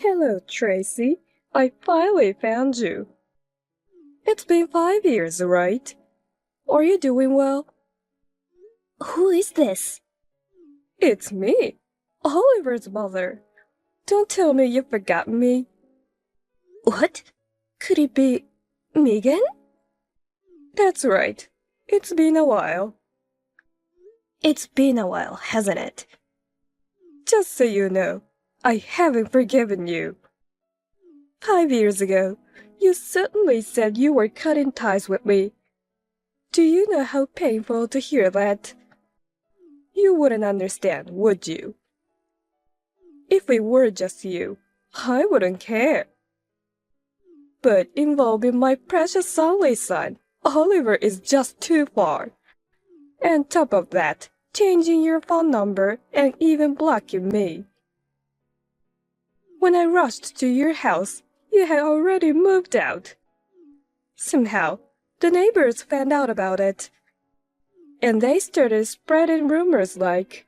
Hello, Tracy. I finally found you. It's been 5 years, right? Are you doing well? Who is this? It's me, Oliver's mother. Don't tell me you've forgotten me. What? Could it be Megan? That's right. It's been a while. It's been a while, hasn't it? Just so you know, I haven't forgiven you. 5 years ago, you certainly said you were cutting ties with me. Do you know how painful to hear that? You wouldn't understand, would you? If it were just you, I wouldn't care. But involving my precious only son, Oliver, is just too far. And top of that, changing your phone number and even blocking me. When I rushed to your house, you had already moved out. Somehow, the neighbors found out about it. And they started spreading rumors like,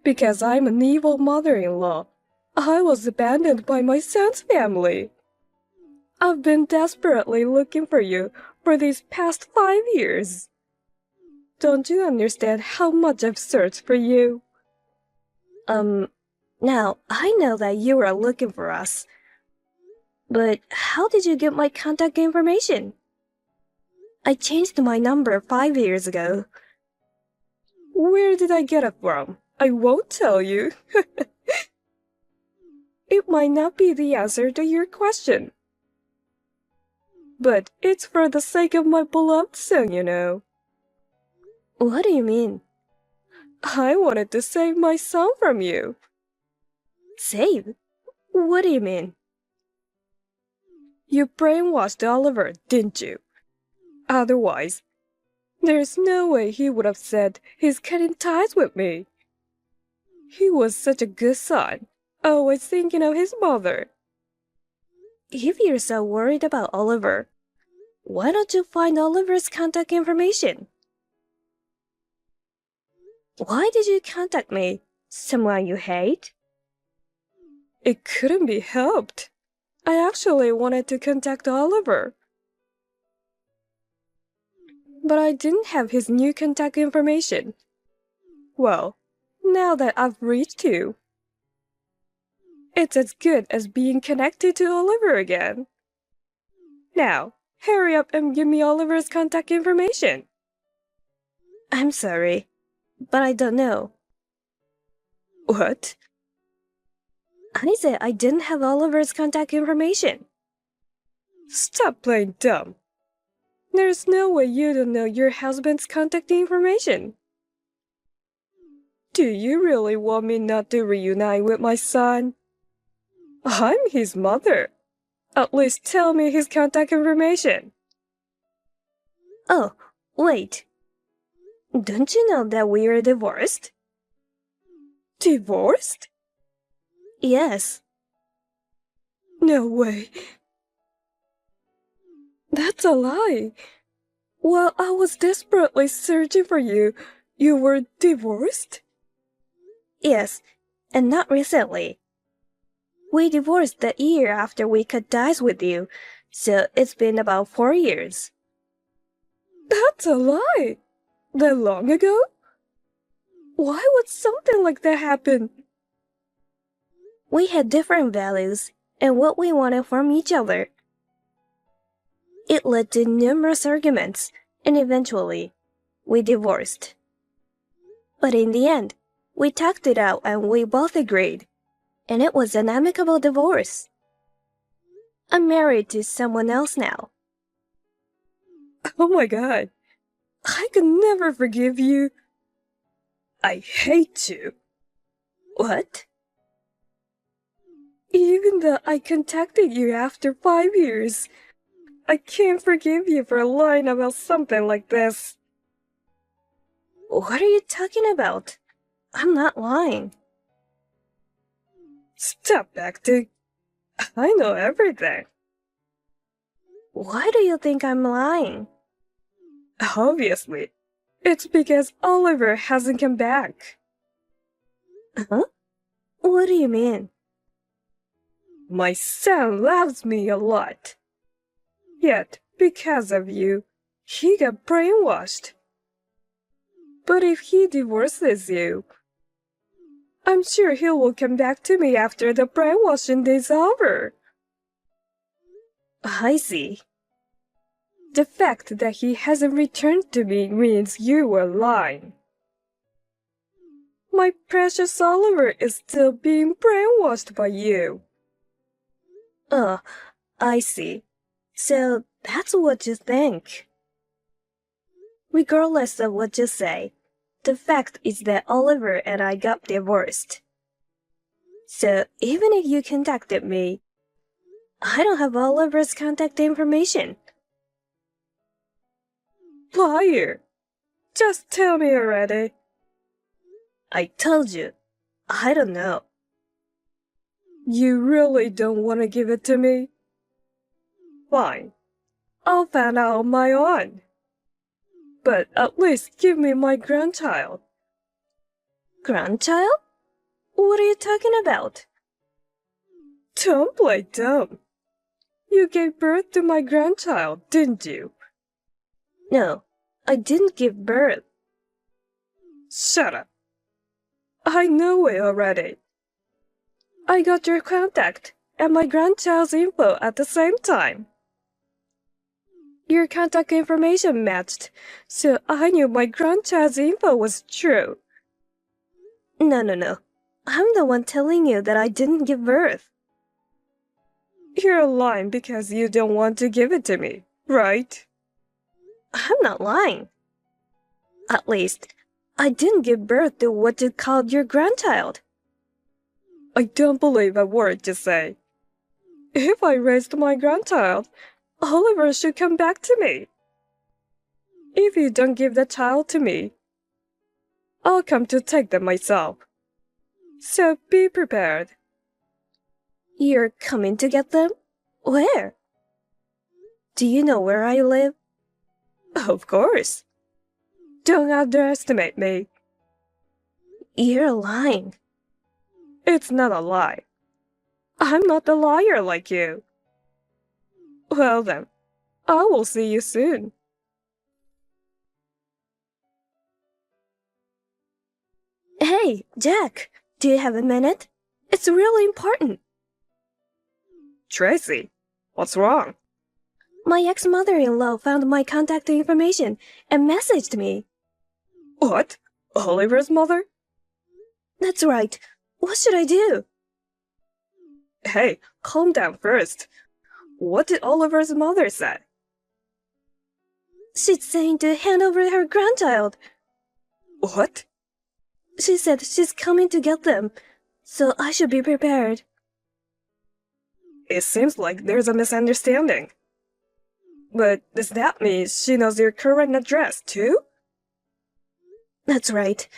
because I'm an evil mother-in-law, I was abandoned by my son's family. I've been desperately looking for you for these past 5 years. Don't you understand how much I've searched for you? Now, I know that you were looking for us. But how did you get my contact information? I changed my number 5 years ago. Where did I get it from? I won't tell you. It might not be the answer to your question. But it's for the sake of my beloved son, you know. What do you mean? I wanted to save my son from you. Save? What do you mean? You brainwashed Oliver, didn't you? Otherwise, there's no way he would have said he's cutting ties with me. He was such a good son, always thinking of his mother. If you're so worried about Oliver, why don't you find Oliver's contact information? Why did you contact me? Someone you hate? It couldn't be helped. I actually wanted to contact Oliver. But I didn't have his new contact information. Well, now that I've reached you, it's as good as being connected to Oliver again. Now, hurry up and give me Oliver's contact information. I'm sorry, but I don't know. What? I said I didn't have Oliver's contact information. Stop playing dumb. There's no way you don't know your husband's contact information. Do you really want me not to reunite with my son? I'm his mother. At least tell me his contact information. Oh, wait. Don't you know that we are divorced? Divorced? Yes. No way. That's a lie. While I was desperately searching for you, you were divorced? Yes, and not recently. We divorced the year after we cut ties with you, so it's been about 4 years. That's a lie. That long ago? Why would something like that happen? We had different values and what we wanted from each other. It led to numerous arguments, and eventually, we divorced. But in the end, we talked it out and we both agreed, and it was an amicable divorce. I'm married to someone else now. Oh my god. I could never forgive you. I hate you. What? Even though I contacted you after 5 years, I can't forgive you for lying about something like this. What are you talking about? I'm not lying. Stop acting. I know everything. Why do you think I'm lying? Obviously, it's because Oliver hasn't come back. Huh? What do you mean? My son loves me a lot. Yet, because of you, he got brainwashed. But if he divorces you, I'm sure he will come back to me after the brainwashing is over. I see. The fact that he hasn't returned to me means you were lying. My precious Oliver is still being brainwashed by you. Oh, I see. So that's what you think. Regardless of what you say, the fact is that Oliver and I got divorced. So even if you contacted me, I don't have Oliver's contact information. Liar! Just tell me already. I told you, I don't know. You really don't want to give it to me? Fine. I'll find out on my own. But at least give me my grandchild. Grandchild? What are you talking about? Don't play dumb. You gave birth to my grandchild, didn't you? No, I didn't give birth. Shut up. I know it already. I got your contact and my grandchild's info at the same time. Your contact information matched, so I knew my grandchild's info was true. No. I'm the one telling you that I didn't give birth. You're lying because you don't want to give it to me, right? I'm not lying. At least, I didn't give birth to what you called your grandchild. I don't believe a word you say. If I raised my grandchild, Oliver should come back to me. If you don't give the child to me, I'll come to take them myself. So be prepared. You're coming to get them? Where? Do you know where I live? Of course. Don't underestimate me. You're lying. It's not a lie. I'm not a liar like you. Well then, I will see you soon. Hey, Jack, do you have a minute? It's really important. Tracy, what's wrong? My ex-mother-in-law found my contact information and messaged me. What? Oliver's mother? That's right. What should I do? Hey, calm down first. What did Oliver's mother say? She's saying to hand over her grandchild. What? She said she's coming to get them, so I should be prepared. It seems like there's a misunderstanding. But does that mean she knows your current address, too? That's right.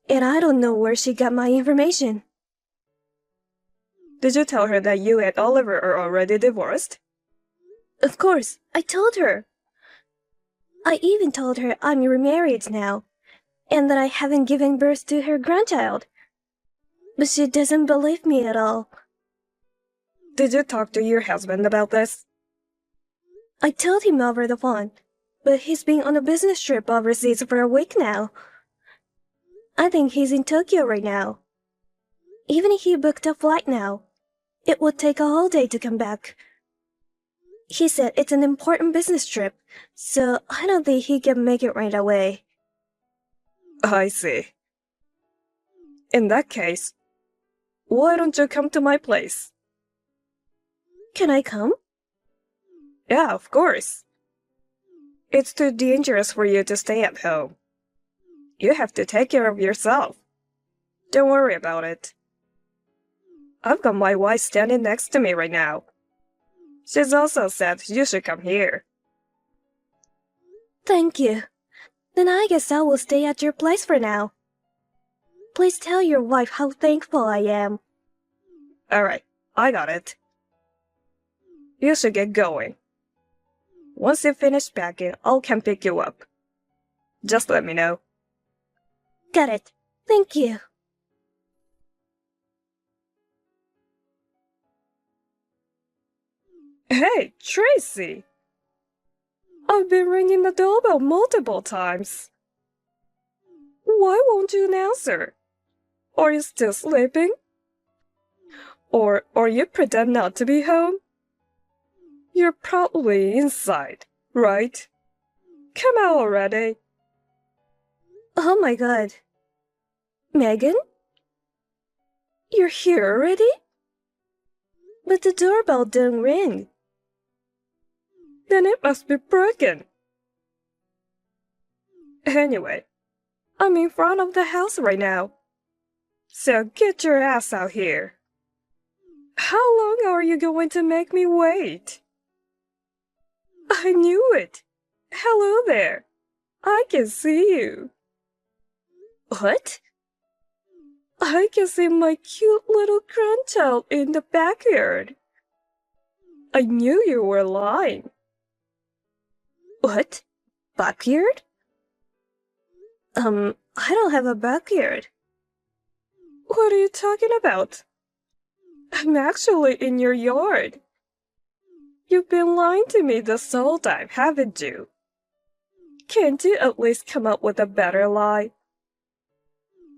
And I don't know where she got my information. Did you tell her that you and Oliver are already divorced? Of course, I told her. I even told her I'm remarried now, and that I haven't given birth to her grandchild. But she doesn't believe me at all. Did you talk to your husband about this? I told him over the phone, but he's been on a business trip overseas for a week now. I think he's in Tokyo right now. Even if he booked a flight now, it would take a whole day to come back. He said it's an important business trip, so I don't think he can make it right away. I see. In that case, why don't you come to my place? Can I come? Yeah, of course. It's too dangerous for you to stay at home. You have to take care of yourself. Don't worry about it. I've got my wife standing next to me right now. She's also said you should come here. Thank you. Then I guess I will stay at your place for now. Please tell your wife how thankful I am. Alright, I got it. You should get going. Once you finish packing, I'll come pick you up. Just let me know. Got it. Thank you. Hey, Tracy! I've been ringing the doorbell multiple times. Why won't you answer? Are you still sleeping? Or you pretend not to be home? You're probably inside, right? Come out already. Oh my god. Megan? You're here already? But the doorbell didn't ring. Then it must be broken. Anyway, I'm in front of the house right now. So get your ass out here. How long are you going to make me wait? I knew it. Hello there. I can see you. What? I can see my cute little grandchild in the backyard. I knew you were lying. What? Backyard? I don't have a backyard. What are you talking about? I'm actually in your yard. You've been lying to me this whole time, haven't you? Can't you at least come up with a better lie?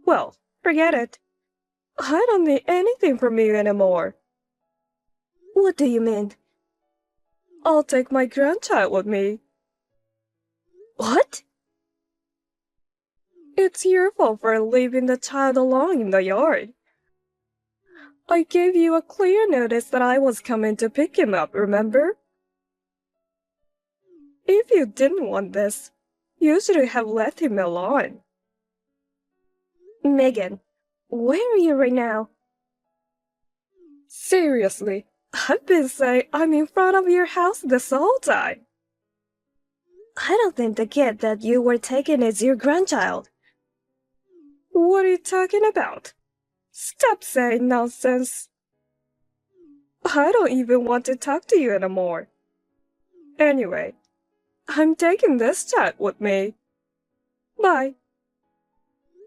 Well, forget it. I don't need anything from you anymore. What do you mean? I'll take my grandchild with me. What? It's your fault for leaving the child alone in the yard. I gave you a clear notice that I was coming to pick him up, remember? If you didn't want this, you should have left him alone. Megan, where are you right now? Seriously, I've been saying I'm in front of your house this whole time. I don't think the kid that you were taking is your grandchild. What are you talking about? Stop saying nonsense. I don't even want to talk to you anymore. Anyway, I'm taking this child with me. Bye.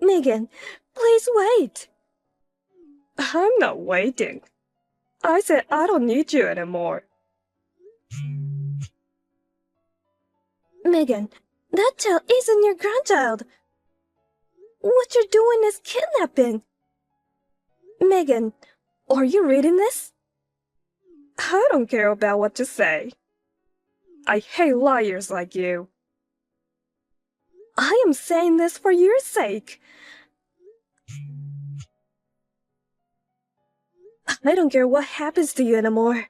Megan, please wait. I'm not waiting. I said I don't need you anymore. Megan, that child isn't your grandchild. What you're doing is kidnapping. Megan, are you reading this? I don't care about what you say. I hate liars like you. I am saying this for your sake. I don't care what happens to you anymore.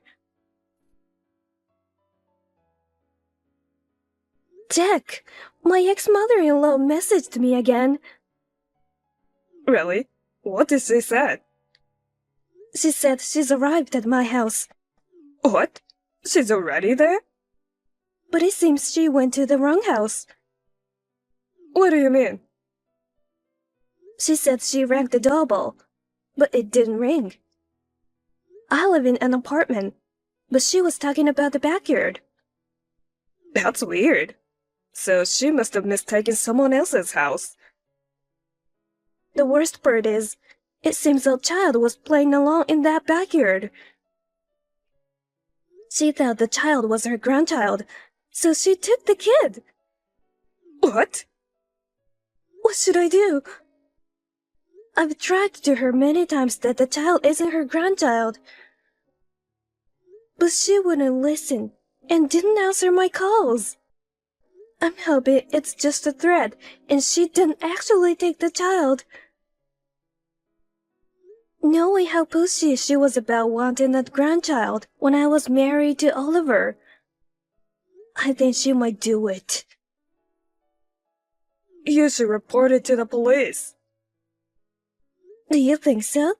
Jack, my ex-mother-in-law messaged me again. Really? What did she say? She said she's arrived at my house. What? She's already there? But it seems she went to the wrong house. What do you mean? She said she rang the doorbell, but it didn't ring. I live in an apartment, but she was talking about the backyard. That's weird. So she must have mistaken someone else's house. The worst part is, it seems a child was playing along in that backyard. She thought the child was her grandchild, so she took the kid. What? What should I do? I've tried to her many times that the child isn't her grandchild. But she wouldn't listen and didn't answer my calls. I'm hoping it's just a threat and she didn't actually take the child. Knowing how pushy she was about wanting that grandchild when I was married to Oliver, I think she might do it. You should report it to the police. Do you think so?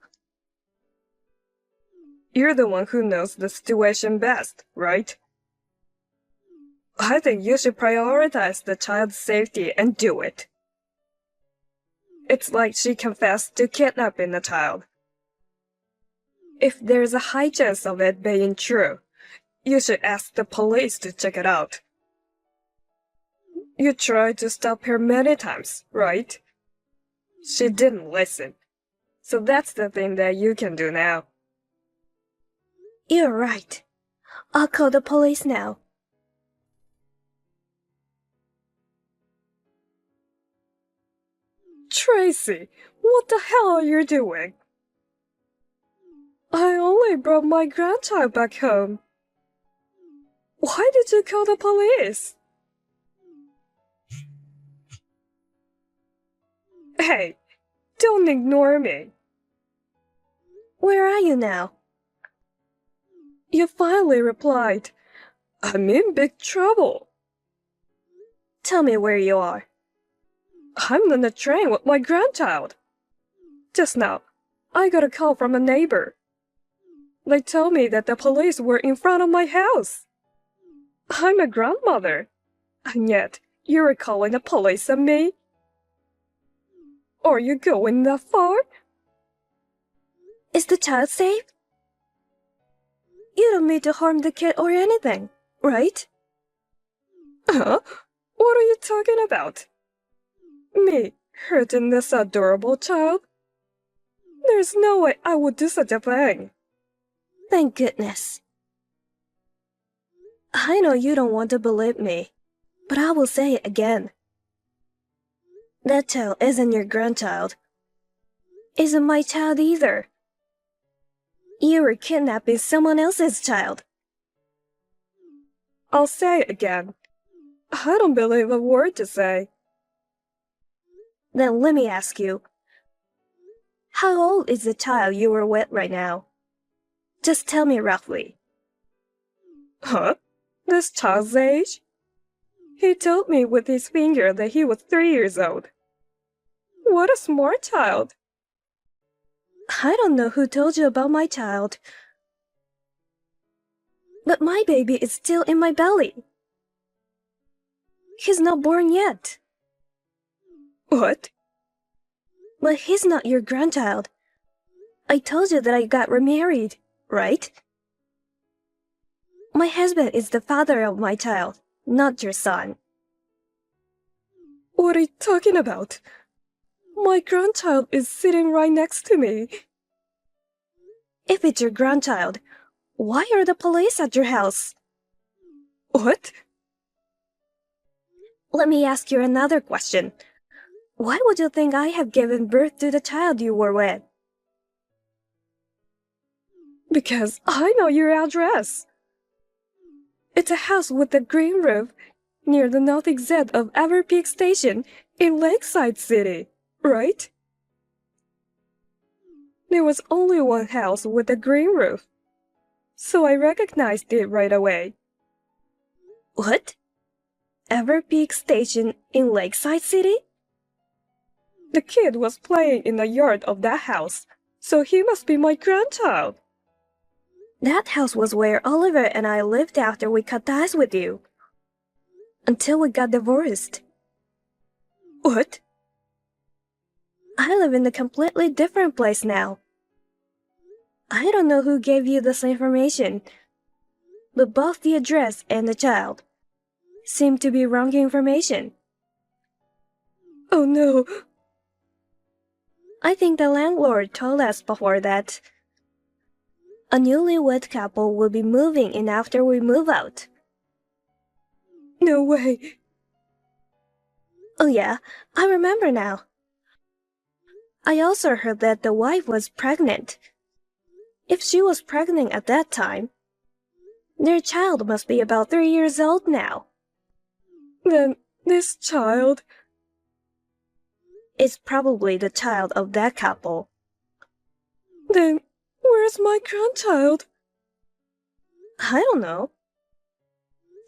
You're the one who knows the situation best, right? I think you should prioritize the child's safety and do it. It's like she confessed to kidnapping the child. If there's a high chance of it being true, you should ask the police to check it out. You tried to stop her many times, right? She didn't listen. So that's the thing that you can do now. You're right. I'll call the police now. Tracy, what the hell are you doing? I only brought my grandchild back home. Why did you call the police? Hey, don't ignore me. Where are you now? You finally replied. I'm in big trouble. Tell me where you are. I'm on the train with my grandchild. Just now, I got a call from a neighbor. They told me that the police were in front of my house. I'm a grandmother, and yet you're calling the police on me? Are you going that far? Is the child safe? You don't mean to harm the kid or anything, right? Huh? What are you talking about? Me hurting this adorable child? There's no way I would do such a thing. Thank goodness. I know you don't want to believe me, but I will say it again. That child isn't your grandchild. Isn't my child either. You were kidnapping someone else's child. I'll say it again. I don't believe a word you say. Then let me ask you. How old is the child you were with right now? Just tell me roughly. Huh? This child's age? He told me with his finger that he was 3 years old. What a smart child. I don't know who told you about my child. But my baby is still in my belly. He's not born yet. What? But he's not your grandchild. I told you that I got remarried, right? My husband is the father of my child, not your son. What are you talking about? My grandchild is sitting right next to me. If it's your grandchild, why are the police at your house? What? Let me ask you another question. Why would you think I have given birth to the child you were with? Because I know your address. It's a house with a green roof near the north exit of Everpeak Station in Lakeside City, right? There was only one house with a green roof, so I recognized it right away. What? Everpeak Station in Lakeside City? The kid was playing in the yard of that house, so he must be my grandchild. That house was where Oliver and I lived after we cut ties with you. Until we got divorced. What? I live in a completely different place now. I don't know who gave you this information, but both the address and the child seem to be wrong information. Oh no. I think the landlord told us before that a newlywed couple will be moving in after we move out. No way. Oh yeah, I remember now. I also heard that the wife was pregnant. If she was pregnant at that time, their child must be about 3 years old now. Then this child is probably the child of that couple. Then where's my grandchild? I don't know.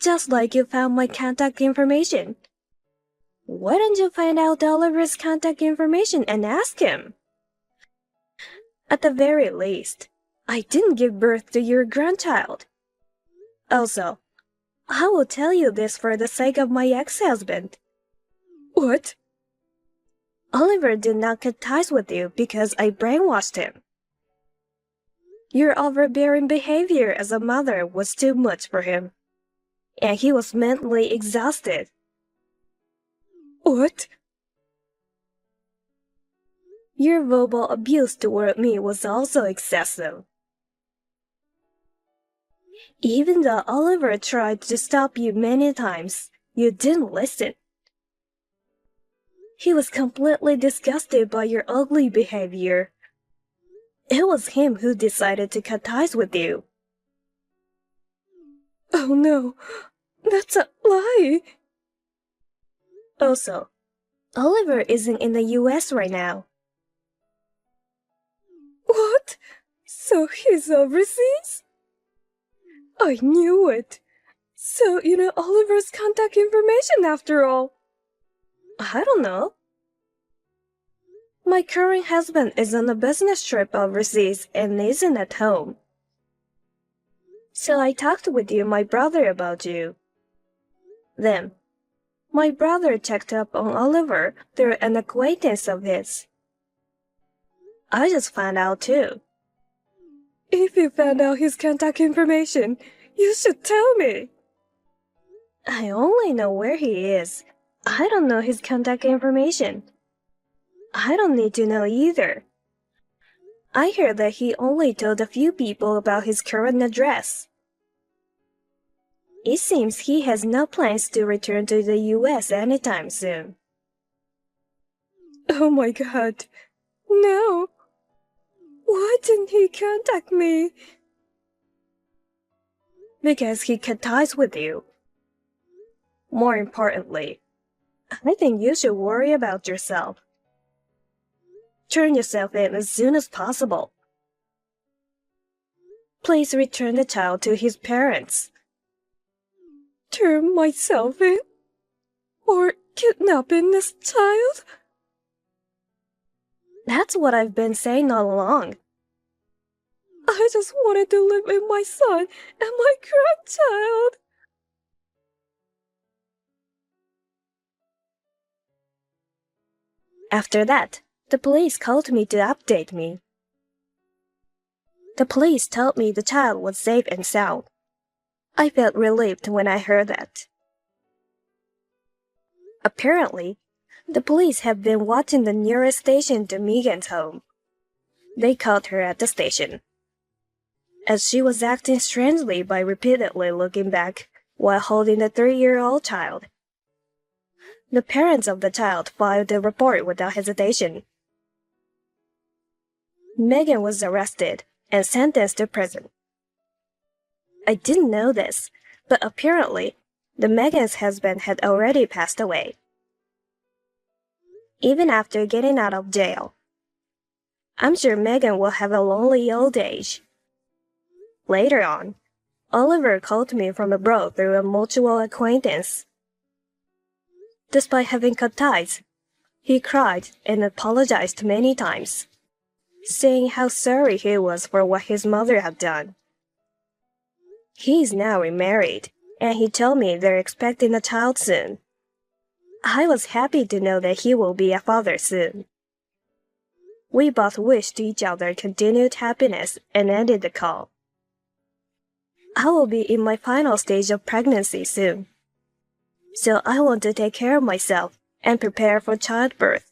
Just like you found my contact information. Why don't you find out Oliver's contact information and ask him? At the very least, I didn't give birth to your grandchild. Also, I will tell you this for the sake of my ex-husband. What? Oliver did not cut ties with you because I brainwashed him. Your overbearing behavior as a mother was too much for him, and he was mentally exhausted. What? Your verbal abuse toward me was also excessive. Even though Oliver tried to stop you many times, you didn't listen. He was completely disgusted by your ugly behavior. It was him who decided to cut ties with you. Oh no, that's a lie. Also, Oliver isn't in the US right now. What? So he's overseas? I knew it. So you know Oliver's contact information after all. I don't know. My current husband is on a business trip overseas and isn't at home. So I talked with my brother about you. Then, my brother checked up on Oliver through an acquaintance of his. I just found out too. If you found out his contact information, you should tell me. I only know where he is. I don't know his contact information. I don't need to know either. I heard that he only told a few people about his current address. It seems he has no plans to return to the US anytime soon. Oh my god. No. Why didn't he contact me? Because he cut ties with you. More importantly, I think you should worry about yourself. Turn yourself in as soon as possible. Please return the child to his parents. Turn myself in? Or kidnapping this child? That's what I've been saying all along. I just wanted to live with my son and my grandchild. After that, the police called me to update me. The police told me the child was safe and sound. I felt relieved when I heard that. Apparently, the police have been watching the nearest station to Megan's home. They caught her at the station, as she was acting strangely by repeatedly looking back while holding the 3-year-old child. The parents of the child filed a report without hesitation. Megan was arrested and sentenced to prison. I didn't know this, but apparently, the Megan's husband had already passed away. Even after getting out of jail, I'm sure Megan will have a lonely old age. Later on, Oliver called me from abroad through a mutual acquaintance. Despite having cut ties, he cried and apologized many times, saying how sorry he was for what his mother had done. He is now remarried, and he told me they're expecting a child soon. I was happy to know that he will be a father soon. We both wished each other continued happiness and ended the call. I will be in my final stage of pregnancy soon, so I want to take care of myself and prepare for childbirth.